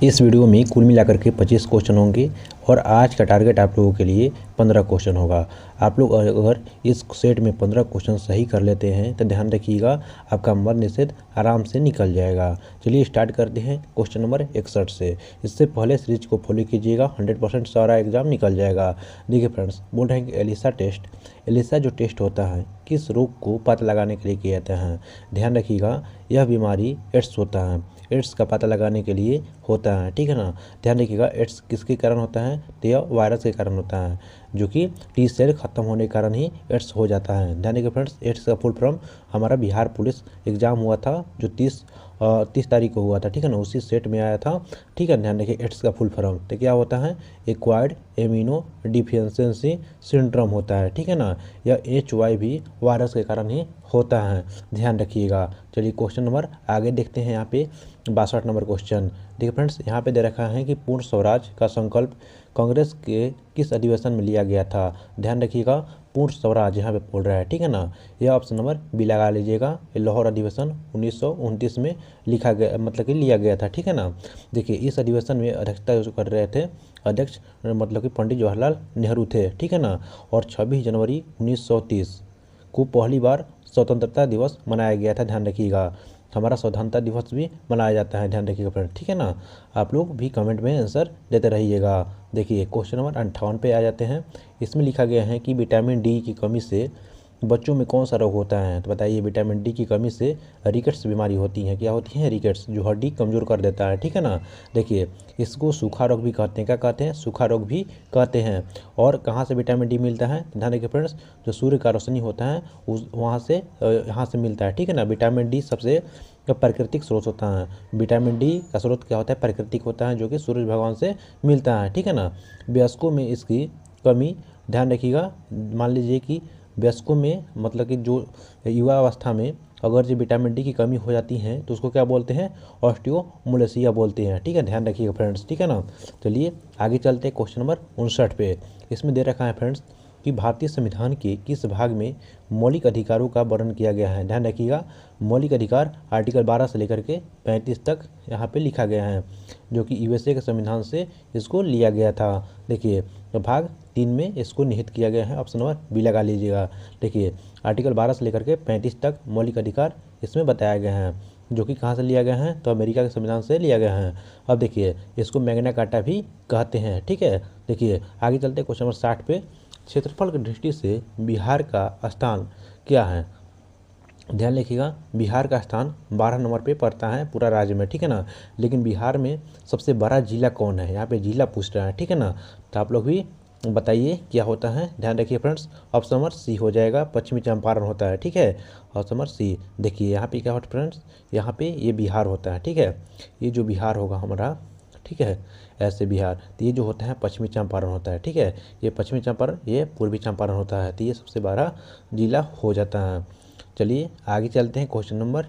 इस वीडियो में कुल मिलाकर के 25 क्वेश्चन होंगे और आज का टारगेट आप लोगों के लिए 15 क्वेश्चन होगा। आप लोग अगर इस सेट में 15 क्वेश्चन सही कर लेते हैं तो ध्यान रखिएगा, आपका मद निषेध आराम से निकल जाएगा। चलिए स्टार्ट करते हैं क्वेश्चन नंबर 61 से। इससे पहले सीरीज को फॉलो कीजिएगा, 100% सारा एग्जाम निकल जाएगा। देखिए फ्रेंड्स, बोल रहे हैं कि एलिसा टेस्ट, एलिसा जो टेस्ट होता है किस रोग को पता लगाने के लिए किया जाता है। ध्यान रखिएगा, यह बीमारी एड्स होता है, एड्स का पता लगाने के लिए होता है, ठीक है ना। ध्यान रखिएगा, एड्स किसके कारण होता है तो यह वायरस के कारण होता है, जो कि टी सेल खत्म होने के कारण ही एड्स हो जाता है। ध्यान रखिए फ्रेंड्स, एड्स का फुल फॉर्म हमारा बिहार पुलिस एग्जाम हुआ था जो 30 तारीख को हुआ था, ठीक है ना, उसी सेट में आया था, ठीक है। ध्यान रखिए, एड्स का फुल फॉर्म तो क्या होता है, एक्वायर्ड इम्यूनो डिफिशियंसी सिंड्रोम होता है, ठीक है ना। यह HIV वायरस के कारण ही होता है, ध्यान रखिएगा। चलिए क्वेश्चन नंबर आगे देखते हैं। यहाँ पे 62 नंबर क्वेश्चन देखिए फ्रेंड्स, यहाँ पे दे रखा है कि पूर्ण स्वराज का संकल्प कांग्रेस के किस अधिवेशन में लिया गया था। ध्यान रखिएगा, पूर्ण स्वराज यहाँ पे बोल रहा है, ठीक है ना। यह ऑप्शन नंबर बी लगा लीजिएगा। ये लाहौर अधिवेशन 1929 में लिखा गया, मतलब कि लिया गया था, ठीक है ना। देखिए इस अधिवेशन में अध्यक्षता जो कर रहे थे, अध्यक्ष मतलब कि पंडित जवाहरलाल नेहरू थे, ठीक है ना। और 26 जनवरी 1930 को पहली बार स्वतंत्रता दिवस मनाया गया था। ध्यान रखिएगा, हमारा स्वतंत्रता दिवस भी मनाया जाता है, ध्यान रखिएगा फ्रेंड, ठीक है ना। आप लोग भी कमेंट में आंसर देते रहिएगा। देखिए क्वेश्चन नंबर 58 पे आ जाते हैं। इसमें लिखा गया है कि विटामिन डी की कमी से बच्चों में कौन सा रोग होता है। तो बताइए, विटामिन डी की कमी से रिकेट्स बीमारी होती है। क्या होती है? रिकेट्स, जो हड्डी कमज़ोर कर देता है, ठीक है ना। देखिए इसको सूखा रोग भी कहते हैं। क्या कहते हैं? सूखा रोग भी कहते हैं। और कहाँ से विटामिन डी मिलता है? ध्यान रखिए फ्रेंड्स, जो सूर्य का रोशनी होता है उस वहाँ से यहाँ से मिलता है, ठीक है ना। विटामिन डी सबसे प्राकृतिक स्रोत होता है। विटामिन डी का स्रोत क्या होता है? प्राकृतिक होता है, जो कि सूर्य भगवान से मिलता है, ठीक है ना। वयस्कों में इसकी कमी, ध्यान रखिएगा, मान लीजिए कि वयस्कों में मतलब कि जो युवा अवस्था में अगर जो विटामिन डी की कमी हो जाती है तो उसको क्या बोलते हैं? ऑस्टियोमलेसिया बोलते हैं, ठीक है। ध्यान रखिएगा फ्रेंड्स, ठीक है ना। चलिए आगे चलते हैं क्वेश्चन नंबर 59 पे। इसमें दे रखा है फ्रेंड्स कि भारतीय संविधान के किस भाग में मौलिक अधिकारों का वर्णन किया गया है। ध्यान रखिएगा, मौलिक अधिकार आर्टिकल 12 से लेकर के 35 तक यहाँ पे लिखा गया है, जो कि USA के संविधान से इसको लिया गया था। देखिए तो भाग 3 में इसको निहित किया गया है। ऑप्शन नंबर बी लगा लीजिएगा। देखिए आर्टिकल 12 से लेकर के 35 तक मौलिक अधिकार इसमें बताया गया है, जो कि कहाँ से लिया गया है? तो अमेरिका के संविधान से लिया गया है। अब देखिए इसको मैग्ना कार्टा भी कहते हैं, ठीक है। देखिए आगे चलते क्वेश्चन नंबर 60 पे। क्षेत्रफल की दृष्टि से बिहार का स्थान क्या है? ध्यान रखिएगा, बिहार का स्थान 12 नंबर पे पड़ता है पूरा राज्य में, ठीक है ना। लेकिन बिहार में सबसे बड़ा जिला कौन है? यहाँ पे जिला पूछ रहा है, ठीक है ना। तो आप लोग भी बताइए क्या होता है। ध्यान रखिए फ्रेंड्स, ऑप्शन नंबर सी हो जाएगा, पश्चिमी चंपारण होता है, ठीक है। Option number C. देखिए यहाँ पे क्या होता है फ्रेंड्स, यहाँ पे ये बिहार होता है, ठीक है। ये जो बिहार होगा हमारा, ठीक है, ऐसे बिहार, तो ये जो होता है पश्चिमी चंपारण होता है, ठीक है। ये पश्चिमी चंपारण, ये पूर्वी चंपारण होता है, तो ये सबसे बड़ा जिला हो जाता है। चलिए आगे चलते हैं क्वेश्चन नंबर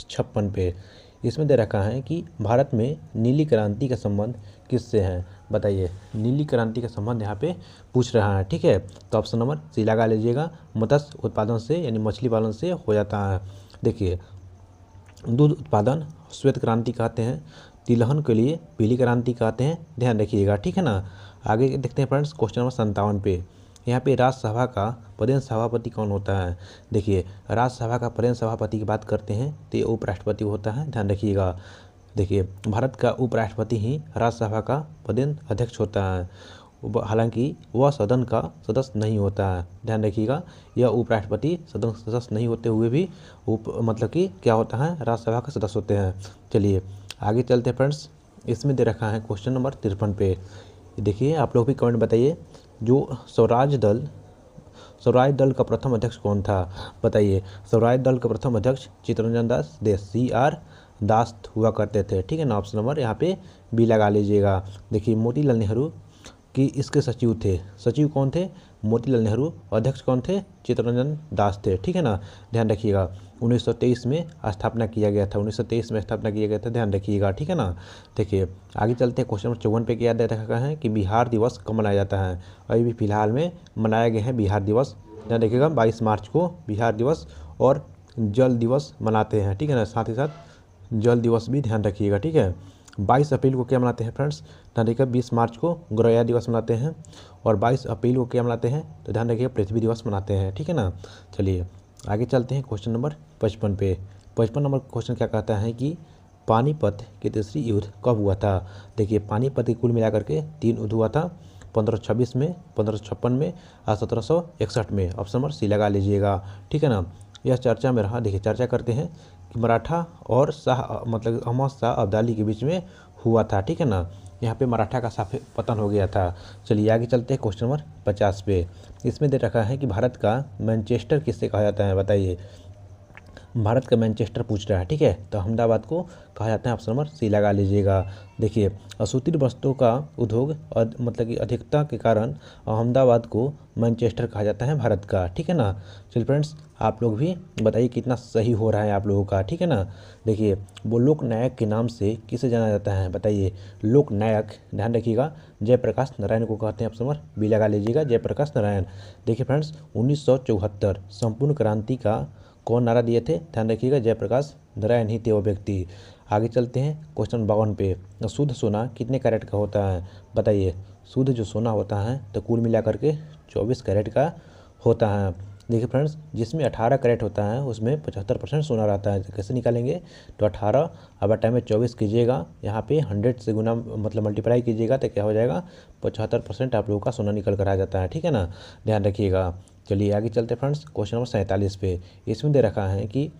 56 पे। इसमें दे रखा है कि भारत में नीली क्रांति का संबंध किससे है? बताइए, नीली क्रांति का संबंध यहाँ पे पूछ रहा है, ठीक है। तो ऑप्शन नंबर सी लगा लीजिएगा, मत्स्य उत्पादन से यानी मछली पालन से हो जाता है। देखिए दूध उत्पादन श्वेत क्रांति कहते हैं, तिलहन के लिए पीली क्रांति कहते हैं, ध्यान रखिएगा, ठीक है ना। आगे देखते हैं फ्रेंड्स क्वेश्चन नंबर 57 पे। यहाँ पे राज्यसभा का प्रधान सभापति कौन होता है? देखिए राज्यसभा का प्रधान सभापति की बात करते हैं तो ये उपराष्ट्रपति होता है, ध्यान रखिएगा। देखिए भारत का उपराष्ट्रपति ही राज्यसभा का प्रधान अध्यक्ष होता है, हालांकि वह सदन का सदस्य नहीं होता है, ध्यान रखिएगा। यह उपराष्ट्रपति सदन सदस्य नहीं होते हुए भी मतलब कि क्या होता है? राज्यसभा का सदस्य होते हैं। चलिए आगे चलते हैं फ्रेंड्स। इसमें दे रखा है क्वेश्चन नंबर 53 पे। देखिए आप लोग भी कमेंट बताइए, जो स्वराज दल का प्रथम अध्यक्ष कौन था? बताइए, स्वराज दल का प्रथम अध्यक्ष चित्तरंजन दास CR दास हुआ करते थे, ठीक है ना। ऑप्शन नंबर यहाँ पे बी लगा लीजिएगा। देखिए मोतीलाल नेहरू कि इसके सचिव थे। सचिव कौन थे? मोतीलाल नेहरू। अध्यक्ष कौन थे? चित्तरंजन दास थे, ठीक है ना। ध्यान रखिएगा, 1923 में स्थापना किया गया था, 1923 में स्थापना किया गया था, ध्यान रखिएगा, ठीक है ना। देखिए आगे चलते हैं क्वेश्चन नंबर 54 पे। क्या दे रखा है कि बिहार दिवस कब मनाया जाता है? अभी भी फिलहाल में मनाया गया है बिहार दिवस, ध्यान रखिएगा। 22 मार्च को बिहार दिवस और जल दिवस मनाते हैं, ठीक है ना। साथ ही साथ जल दिवस भी ध्यान रखिएगा, ठीक है। 22 अप्रैल को क्या मनाते हैं फ्रेंड्स, ध्यान रखिएगा 20 मार्च को गौरैया दिवस मनाते हैं, और 22 अप्रैल को क्या मनाते हैं, तो ध्यान रखिएगा पृथ्वी दिवस मनाते हैं, ठीक है ना। चलिए आगे चलते हैं क्वेश्चन नंबर 55 पे। 55 नंबर क्वेश्चन क्या कहता है कि पानीपत के तीसरी युद्ध कब हुआ था। देखिए पानीपत के कुल मिलाकर के 3 युद्ध हुआ था, 1526 में, 1556 में और 1761 में। ऑप्शन नंबर सी लगा लीजिएगा, ठीक है ना। यह चर्चा में रहा। देखिए चर्चा करते हैं कि मराठा और शाह मतलब अहमद शाह अब्दाली के बीच में हुआ था, ठीक है ना। यहाँ पे मराठा का साफ पतन हो गया था। चलिए आगे चलते हैं क्वेश्चन नंबर 50 पे। इसमें दे रखा है कि भारत का मैनचेस्टर किससे कहा जाता है, बताइए। भारत का मैनचेस्टर पूछ रहा है, ठीक है। तो अहमदाबाद को कहा जाता है, ऑप्शन नंबर सी लगा लीजिएगा। देखिए असूतिर वस्तुओं का उद्योग मतलब कि अधिकता के कारण अहमदाबाद को मैनचेस्टर कहा जाता है भारत का, ठीक है ना। चलिए फ्रेंड्स आप लोग भी बताइए कितना सही हो रहा है आप लोगों का, ठीक है ना। देखिए वो लोकनायक के नाम से किसे जाना जाता है, बताइए। लोकनायक ध्यान रखिएगा जयप्रकाश नारायण को कहते हैं, ऑप्शन नंबर बी लगा लीजिएगा, जयप्रकाश नारायण। देखिए फ्रेंड्स 1974 संपूर्ण क्रांति का कौन नारा दिए थे, ध्यान रखिएगा जयप्रकाश नारायण ही थे वो व्यक्ति। आगे चलते हैं क्वेश्चन 52 पे। शुद्ध सोना कितने कैरेट का होता है, बताइए। शुद्ध जो सोना होता है तो कुल मिलाकर के 24 कैरेट का होता है। देखिए फ्रेंड्स जिसमें 18 कैरेट होता है उसमें 75% सोना रहता है। कैसे निकालेंगे, तो 18 अब टाइम में 24 कीजिएगा, यहाँ पे 100 से गुना मतलब मल्टीप्लाई कीजिएगा तो क्या हो जाएगा, 75% आप लोगों का सोना निकल कर आ जाता है, ठीक है ना। ध्यान रखिएगा। चलिए आगे चलते फ्रेंड्स क्वेश्चन नंबर 47 पे। इसमें दे रखा है कि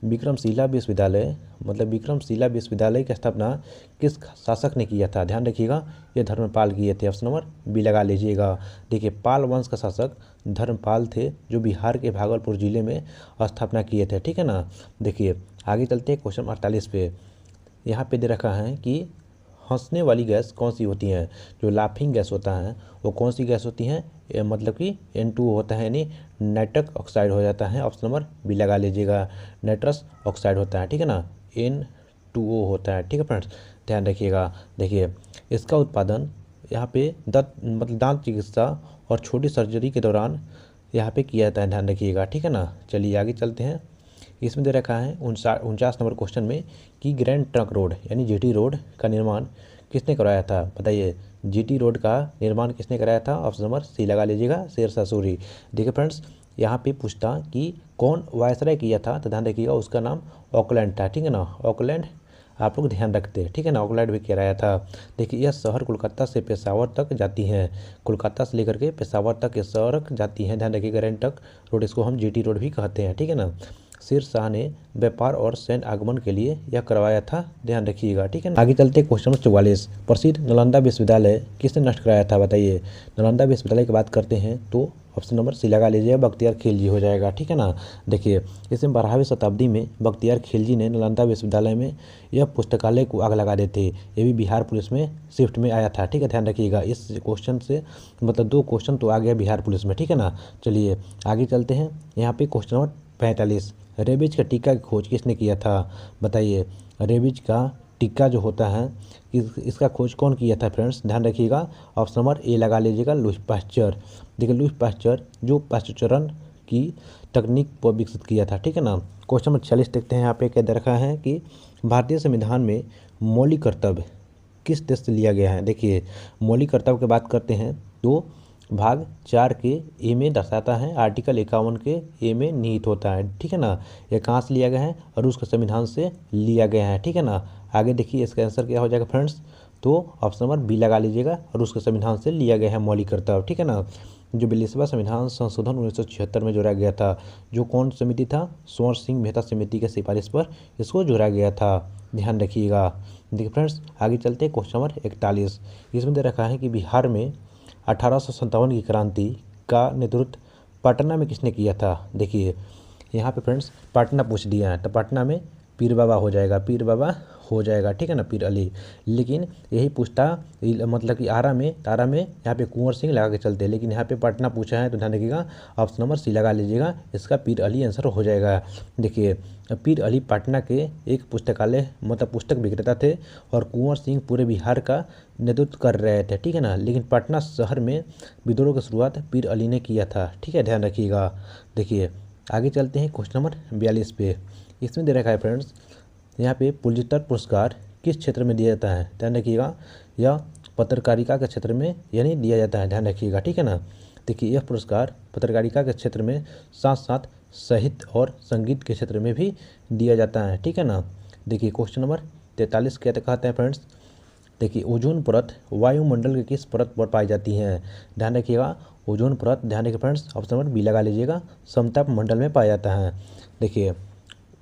विक्रमशिला विश्वविद्यालय मतलब विक्रमशिला विश्वविद्यालय की स्थापना किस शासक ने किया था, ध्यान रखिएगा ये धर्मपाल किए थे, ऑप्शन नंबर बी लगा लीजिएगा। देखिए पाल वंश का शासक धर्मपाल थे जो बिहार के भागलपुर जिले में स्थापना किए थे, ठीक है ना। देखिए आगे चलते हैं क्वेश्चन 48 पे। यहाँ पे दे रखा है कि हंसने वाली गैस कौन सी होती हैं, जो लाफिंग गैस होता है वो कौन सी गैस होती हैं, मतलब कि N2 होता है यानी नाइट्रस ऑक्साइड हो जाता है, ऑप्शन नंबर बी लगा लीजिएगा, नाइट्रस ऑक्साइड होता है, ठीक है ना, N2O होता है, ठीक है फ्रेंड्स ध्यान रखिएगा। देखिए इसका उत्पादन यहाँ पे दांत चिकित्सा और छोटी सर्जरी के दौरान यहाँ पे किया जाता है, ध्यान रखिएगा, ठीक है ना। चलिए आगे चलते हैं। इसमें दे रखा है 49 नंबर क्वेश्चन में कि ग्रैंड ट्रंक रोड यानी GT रोड का निर्माण किसने कराया था, बताइए। GT रोड का निर्माण किसने कराया था, ऑप्शन नंबर सी लगा लीजिएगा, शेरशाह सूरी। देखिए फ्रेंड्स यहाँ पे पूछता कि कौन वायसराय किया था, तो ध्यान रखिएगा उसका नाम ऑकलैंड था, ठीक है ना। ऑकलैंड आप लोग ध्यान रखते हैं, ठीक है ना, ऑकलैंड भी कराया था। देखिए यह शहर कोलकाता से पेशावर तक जाती हैं, कोलकाता से लेकर के पेशावर तक ये सड़क जाती हैं, ध्यान रखिएगा। ग्रैंड ट्रंक रोड इसको हम GT रोड भी कहते हैं, ठीक है ना। शेरशाह ने व्यापार और सैन्य आगमन के लिए यह करवाया था, ध्यान रखिएगा, ठीक है ना। आगे चलते क्वेश्चन नंबर 44। प्रसिद्ध नालंदा विश्वविद्यालय किसने नष्ट कराया था, बताइए। नालंदा विश्वविद्यालय की बात करते हैं तो ऑप्शन नंबर सी लगा लीजिए, बख्तियार खिलजी हो जाएगा, ठीक है ना। देखिए इसमें 12वीं शताब्दी में बख्तियार खिलजी ने नालंदा विश्वविद्यालय में यह पुस्तकालय को आग लगा देते, ये भी बिहार पुलिस में शिफ्ट में आया था, ठीक है ध्यान रखिएगा। इस क्वेश्चन से मतलब 2 क्वेश्चन तो आ गया बिहार पुलिस में, ठीक है ना। चलिए आगे चलते हैं। यहाँ पे क्वेश्चन नंबर 45। रेबीज का टीका की खोज किसने किया था, बताइए। रेबीज का टीका जो होता है इसका खोज कौन किया था फ्रेंड्स, ध्यान रखिएगा, ऑप्शन नंबर ए लगा लीजिएगा, लुई पाश्चर। देखिए लुई पाश्चर जो पाश्चरण की तकनीक को विकसित किया था, ठीक है ना। क्वेश्चन नंबर 46 देखते हैं। यहाँ पे क्या दे रखा है कि भारतीय संविधान में मौलिक कर्तव्य किस देश से लिया गया है। देखिए मौलिक कर्तव्य की बात करते हैं तो भाग 4 के ए में दर्शाता है, आर्टिकल 51 के ए में निहित होता है, ठीक है ना। ये कहाँ से लिया गया है, रूस के संविधान से लिया गया है, ठीक है ना। आगे देखिए इसका आंसर क्या हो जाएगा फ्रेंड्स, तो ऑप्शन नंबर बी लगा लीजिएगा, रूस के संविधान से लिया गया है मौलिक कर्तव्य, ठीक है ना। जो 42वां संविधान संशोधन 1976 में जोड़ा गया था, जो कौन समिति था, स्वर्ण सिंह मेहता समिति के सिफारिश पर इसको जोड़ा गया था, ध्यान रखिएगा। देखिए फ्रेंड्स आगे चलते क्वेश्चन नंबर 41। इसमें दे रखा है कि बिहार में 1857 की क्रांति का नेतृत्व पटना में किसने किया था। देखिए यहाँ पे फ्रेंड्स पटना पूछ दिया है तो पटना में पीर बाबा हो जाएगा, पीर बाबा हो जाएगा, ठीक है ना, पीर अली। लेकिन यही पूछता मतलब कि आरा में यहाँ पे कुंवर सिंह लगा के चलते हैं, लेकिन यहाँ पे पटना पूछा है तो ध्यान रखिएगा, ऑप्शन नंबर सी लगा लीजिएगा, इसका पीर अली आंसर हो जाएगा। देखिए पीर अली पटना के एक पुस्तकालय मतलब पुस्तक विक्रेता थे और कुंवर सिंह पूरे बिहार का नेतृत्व कर रहे थे, ठीक है ना। लेकिन पटना शहर में विद्रोह की शुरुआत पीर अली ने किया था, ठीक है ध्यान रखिएगा। देखिए आगे चलते हैं क्वेश्चन नंबर 42 पे। इसमें दे रखा है फ्रेंड्स, यहाँ पे पुलित्जर पुरस्कार किस क्षेत्र में दिया जाता है, ध्यान रखिएगा, यह पत्रकारिता के क्षेत्र में यानी दिया जाता है, ध्यान रखिएगा, ठीक है ना। देखिए यह पुरस्कार पत्रकारिता के क्षेत्र में साथ साथ साहित्य और संगीत के क्षेत्र में भी दिया जाता है, ठीक है ना। देखिए क्वेश्चन नंबर 43 क्या कहते हैं फ्रेंड्स। देखिए ओजोन परत वायुमंडल के किस परत पर पाई जाती है, ध्यान रखिएगा, ओजोन परत, ध्यान रखिए फ्रेंड्स, ऑप्शन नंबर बी लगा लीजिएगा, समताप मंडल में पाया जाता है। देखिए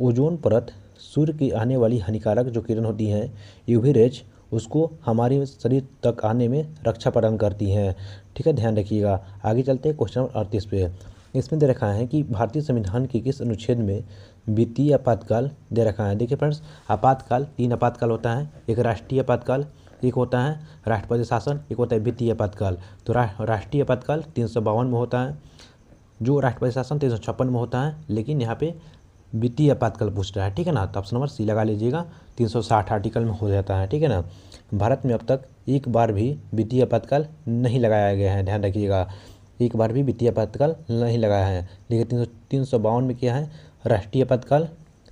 ओजोन परत सूर्य की आने वाली हानिकारक जो किरण होती हैं यूवी रेज, उसको हमारे शरीर तक आने में रक्षा प्रदान करती हैं, ठीक है, ध्यान रखिएगा। आगे चलते हैं क्वेश्चन नंबर 38 पे। इसमें दे रखा है कि भारतीय संविधान के किस अनुच्छेद में वित्तीय आपातकाल दे रखा है। देखिए फ्रेंड्स, आपातकाल 3 आपातकाल होता है, एक राष्ट्रीय आपातकाल, एक होता है राष्ट्रपति शासन, एक होता है वित्तीय आपातकाल। तो राष्ट्रीय आपातकाल 352 में होता है, जो राष्ट्रपति शासन 356 में होता है, लेकिन यहाँ पे वित्तीय आपातकाल पूछ रहा है, ठीक है ना। तो ऑप्शन नंबर सी लगा लीजिएगा, 360 आर्टिकल में हो जाता है, ठीक है ना। भारत में अब तक एक बार भी वित्तीय आपातकाल नहीं लगाया गया है, ध्यान रखिएगा, एक बार भी वित्तीय आपातकाल नहीं लगाया है। देखिए 352 में क्या है राष्ट्रीय आपातकाल,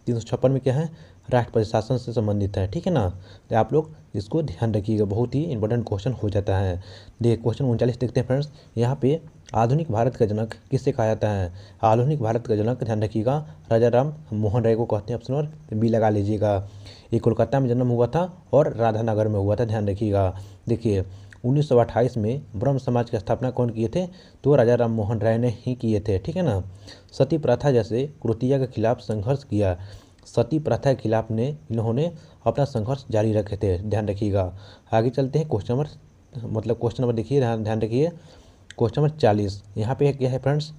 356 में क्या है राष्ट्रपति शासन से संबंधित है, ठीक है ना। तो आप लोग इसको ध्यान रखिएगा, बहुत ही इंपॉर्टेंट क्वेश्चन हो जाता है। देखिए क्वेश्चन 39 देखते हैं फ्रेंड्स। यहाँ पे आधुनिक भारत का जनक किससे कहा जाता है। आधुनिक भारत का जनक, ध्यान रखिएगा, राजा राम मोहन राय को कहते हैं, ऑप्शन नंबर बी लगा लीजिएगा। ये कोलकाता में जन्म हुआ था और राधानगर में हुआ था, ध्यान रखिएगा। देखिए 1928 में ब्रह्म समाज की स्थापना कौन किए थे, तो राजा राम मोहन राय ने ही किए थे, ठीक है ना। सती प्रथा जैसे कुरीतियों के खिलाफ संघर्ष किया, सती प्रथा के खिलाफ ने इन्होंने अपना संघर्ष जारी रखे थे, ध्यान रखिएगा। आगे चलते हैं क्वेश्चन नंबर देखिए, ध्यान रखिए, क्वेश्चन नंबर 40। यहाँ पे क्या है फ्रेंड्स,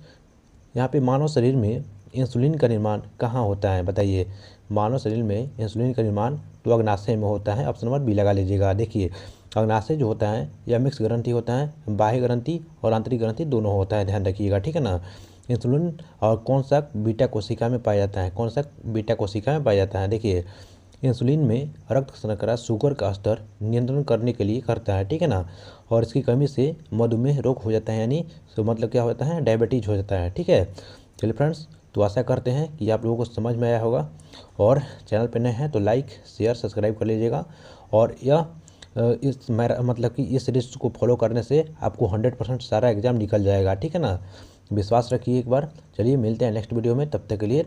यहाँ पे मानव शरीर में इंसुलिन का निर्माण कहाँ होता है, बताइए। मानव शरीर में इंसुलिन का निर्माण तो अग्नाशय में होता है, ऑप्शन नंबर बी लगा लीजिएगा। देखिए अग्नाशय जो होता है या मिक्स ग्रंथि होता है, बाह्य ग्रंथि और आंतरिक ग्रंथि दोनों होता है, ध्यान रखिएगा, ठीक है ना। इंसुलिन और कौन सा बीटा कोशिका में पाया जाता है, कौन सा बीटा कोशिका में पाया जाता है। देखिए इंसुलिन में रक्त शर्करा शुगर का स्तर नियंत्रण करने के लिए करता है, ठीक है ना। और इसकी कमी से मधुमेह रोग हो जाता है, यानी तो मतलब क्या होता है, डायबिटीज हो जाता है, ठीक है। चलिए फ्रेंड्स, तो आशा करते हैं कि आप लोगों को समझ में आया होगा, और चैनल पर नए हैं तो लाइक शेयर सब्सक्राइब कर लीजिएगा। और यह मतलब कि इस सीरीज को फॉलो करने से आपको 100% सारा एग्जाम निकल जाएगा, ठीक है ना। विश्वास रखिए एक बार। चलिए मिलते हैं नेक्स्ट वीडियो में, तब तक के लिए